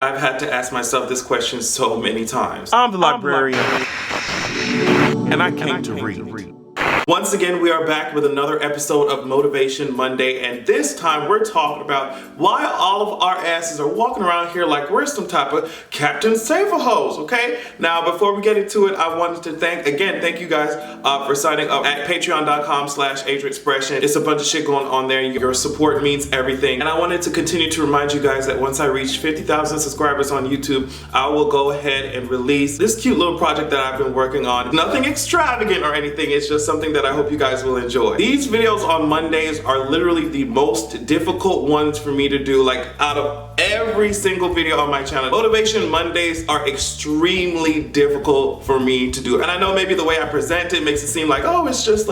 I've had to ask myself this question so many times. I'm the librarian, and I came to read. Once again, we are back with another episode of Motivation Monday, and this time we're talking about why all of our asses are walking around here like we're some type of Captain Save-A-Hose, okay? Now, before we get into it, I wanted to thank you guys for signing up at patreon.com/AsianExpression. It's a bunch of shit going on there. Your support means everything. And I wanted to continue to remind you guys that once I reach 50,000 subscribers on YouTube, I will go ahead and release this cute little project that I've been working on. Nothing extravagant or anything, it's just something that I hope you guys will enjoy. These videos on Mondays are literally the most difficult ones for me to do, like out of every single video on my channel. Motivation Mondays are extremely difficult for me to do. And I know maybe the way I present it makes it seem like, oh, it's just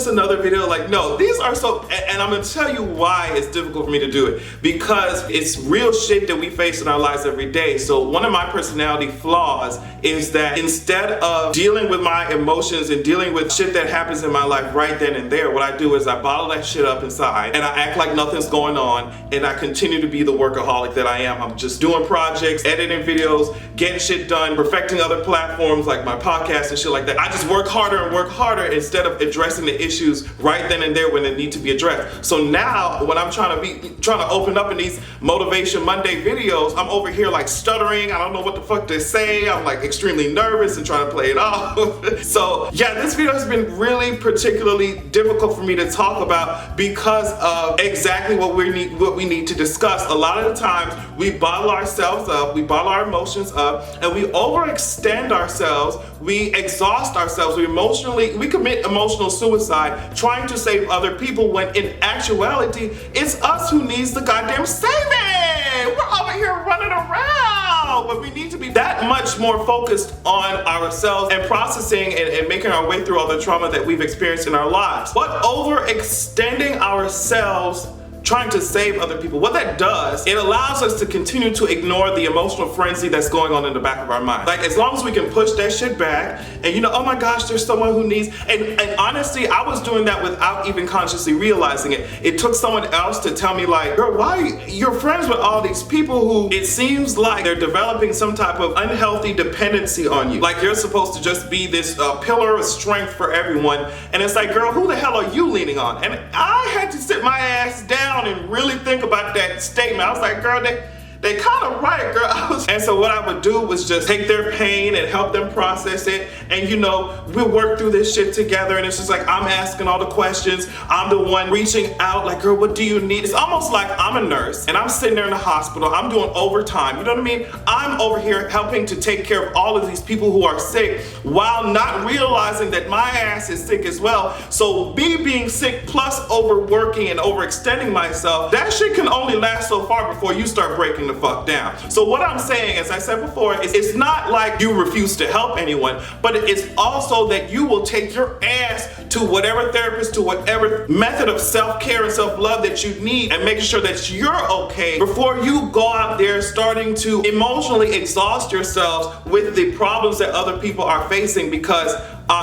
another video. Like, no, these are so, and I'm gonna tell you why it's difficult for me to do it. Because it's real shit that we face in our lives every day. So one of my personality flaws is that instead of dealing with my emotions and dealing with shit that happens in my life right then and there, what I do is I bottle that shit up inside and I act like nothing's going on, and I continue to be the workaholic that I am. I'm just doing projects, editing videos, getting shit done, perfecting other platforms like my podcast and shit like that. I just work harder and work harder instead of addressing the issues right then and there when they need to be addressed. So now when I'm trying to open up in these Motivation Monday videos, I'm over here like stuttering. I don't know what the fuck to say. I'm like extremely nervous and trying to play it off. So yeah, this video has been really particularly difficult for me to talk about because of exactly what we need to discuss. A lot of the times we bottle ourselves up, we bottle our emotions up, and we overextend ourselves, we exhaust ourselves, we commit emotional suicide trying to save other people when in actuality it's us who needs the goddamn saving. We're over here running around, but we need to be that much more focused on ourselves and processing and making our way through all the trauma that we've experienced in our lives. But overextending ourselves trying to save other people, what that does, it allows us to continue to ignore the emotional frenzy that's going on in the back of our mind. Like, as long as we can push that shit back and oh my gosh, there's someone who needs, and honestly, I was doing that without even consciously realizing it. It took someone else to tell me, like, girl, why you're friends with all these people who it seems like they're developing some type of unhealthy dependency on you. Like, you're supposed to just be this pillar of strength for everyone. And it's like, girl, who the hell are you leaning on? And I had to sit my ass down and really think about that statement. I was like, girl, they kind of right, girl. And so what I would do was just take their pain and help them process it. And we'll work through this shit together. And it's just like, I'm asking all the questions. I'm the one reaching out like, girl, what do you need? It's almost like I'm a nurse and I'm sitting there in the hospital. I'm doing overtime. You know what I mean? I'm over here helping to take care of all of these people who are sick while not realizing that my ass is sick as well. So me being sick plus overworking and overextending myself, that shit can only last so far before you start breaking the fuck down. So what I'm saying, as I said before, is it's not like you refuse to help anyone, but it's also that you will take your ass to whatever therapist, to whatever method of self-care and self-love that you need, and making sure that you're okay before you go out there starting to emotionally exhaust yourselves with the problems that other people are facing, because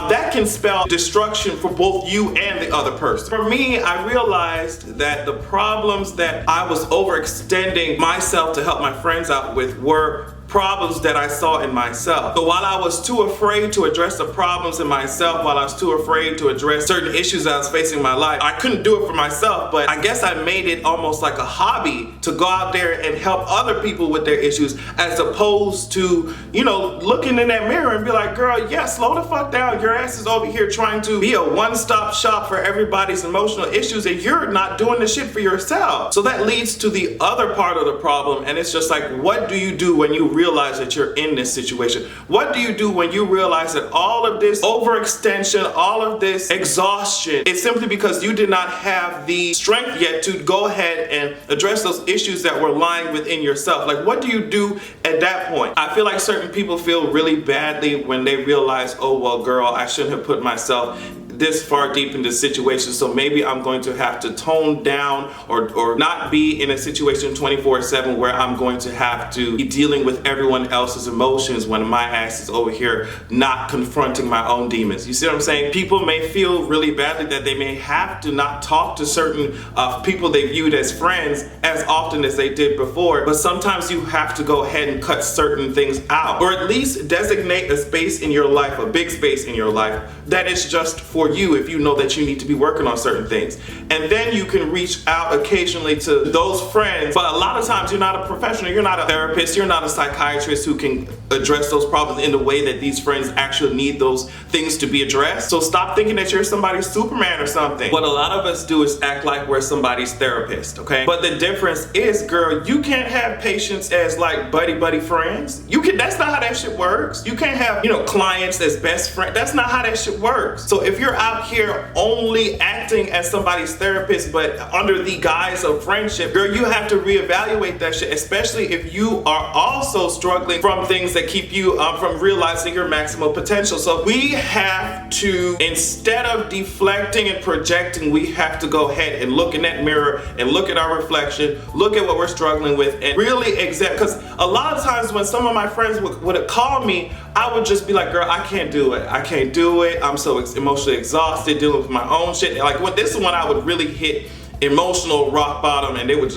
that can spell destruction for both you and the other person. For me, I realized that the problems that I was overextending myself to help my friends out with were problems that I saw in myself. So while I was too afraid to address the problems in myself, while I was too afraid to address certain issues I was facing in my life, I couldn't do it for myself, but I guess I made it almost like a hobby to go out there and help other people with their issues, as opposed to, looking in that mirror and be like, girl, yeah, slow the fuck down. Your ass is over here trying to be a one-stop shop for everybody's emotional issues, and you're not doing the shit for yourself. So that leads to the other part of the problem, and it's just like, what do you do when you realize that you're in this situation? What do you do when you realize that all of this overextension, all of this exhaustion is simply because you did not have the strength yet to go ahead and address those issues that were lying within yourself? Like, what do you do at that point? I feel like certain people feel really badly when they realize, oh, well, girl, I shouldn't have put myself this far deep into the situation, so maybe I'm going to have to tone down or not be in a situation 24/7 where I'm going to have to be dealing with everyone else's emotions when my ass is over here not confronting my own demons. You see what I'm saying? People may feel really badly that they may have to not talk to certain people they viewed as friends as often as they did before, but sometimes you have to go ahead and cut certain things out, or at least designate a space in your life, a big space in your life, that is just for you if you know that you need to be working on certain things. And then you can reach out occasionally to those friends, but a lot of times you're not a professional, you're not a therapist, you're not a psychiatrist who can address those problems in the way that these friends actually need those things to be addressed. So stop thinking that you're somebody's Superman or something. What a lot of us do is act like we're somebody's therapist, okay? But the difference is, girl, you can't have patients as like buddy friends. That's not how that shit works. You can't have, clients as best friends. That's not how that shit works. So if you're out here only acting as somebody's therapist, but under the guise of friendship, girl, you have to reevaluate that shit, especially if you are also struggling from things that keep you from realizing your maximum potential. So we have to, instead of deflecting and projecting, we have to go ahead and look in that mirror and look at our reflection, look at what we're struggling with, and really examine. Because a lot of times when some of my friends would call me, I would just be like, girl, I can't do it. I can't do it. I'm so emotionally exhausted dealing with my own shit. Like, this is when I would really hit emotional rock bottom, and they would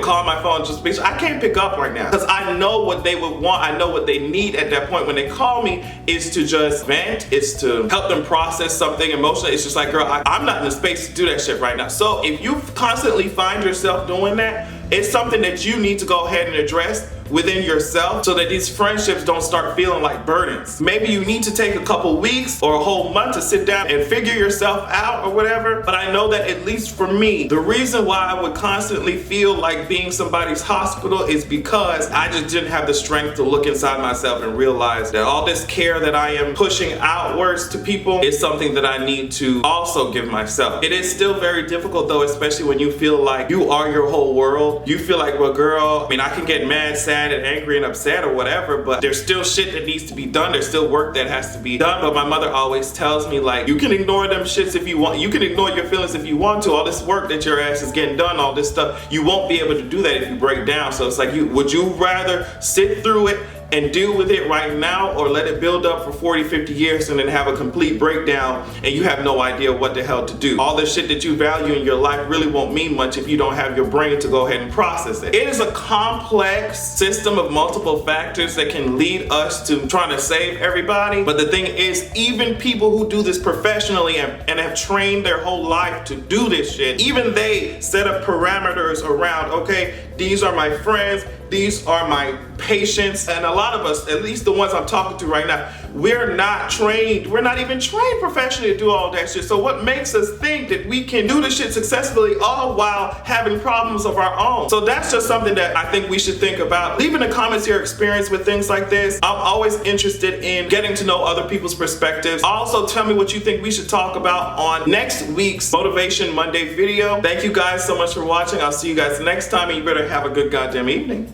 call my phone and just be, I can't pick up right now, because I know what they would want. I know what they need at that point when they call me is to just vent. It's to help them process something emotionally. It's just like, girl, I'm not in the space to do that shit right now. So if you constantly find yourself doing that, it's something that you need to go ahead and address within yourself so that these friendships don't start feeling like burdens. Maybe you need to take a couple weeks or a whole month to sit down and figure yourself out or whatever, but I know that at least for me, the reason why I would constantly feel like being somebody's hospital is because I just didn't have the strength to look inside myself and realize that all this care that I am pushing outwards to people is something that I need to also give myself. It is still very difficult though, especially when you feel like you are your whole world. You feel like, well, girl, I can get mad, sad, and angry and upset or whatever, but there's still shit that needs to be done. There's still work that has to be done. But my mother always tells me, like, you can ignore them shits if you want. You can ignore your feelings if you want to. All this work that your ass is getting done, all this stuff, you won't be able to do that if you break down. So it's like, would you rather sit through it and deal with it right now, or let it build up for 40, 50 years and then have a complete breakdown and you have no idea what the hell to do? All the shit that you value in your life really won't mean much if you don't have your brain to go ahead and process it. It is a complex system of multiple factors that can lead us to trying to save everybody. But the thing is, even people who do this professionally and have trained their whole life to do this shit, even they set up parameters around, okay, these are my friends, these are my patients. And a lot of us, at least the ones I'm talking to right now, we're not trained. We're not even trained professionally to do all that shit. So what makes us think that we can do this shit successfully all while having problems of our own? So that's just something that I think we should think about. Leave in the comments your experience with things like this. I'm always interested in getting to know other people's perspectives. Also, tell me what you think we should talk about on next week's Motivation Monday video. Thank you guys so much for watching. I'll see you guys next time, and you better have a good goddamn evening.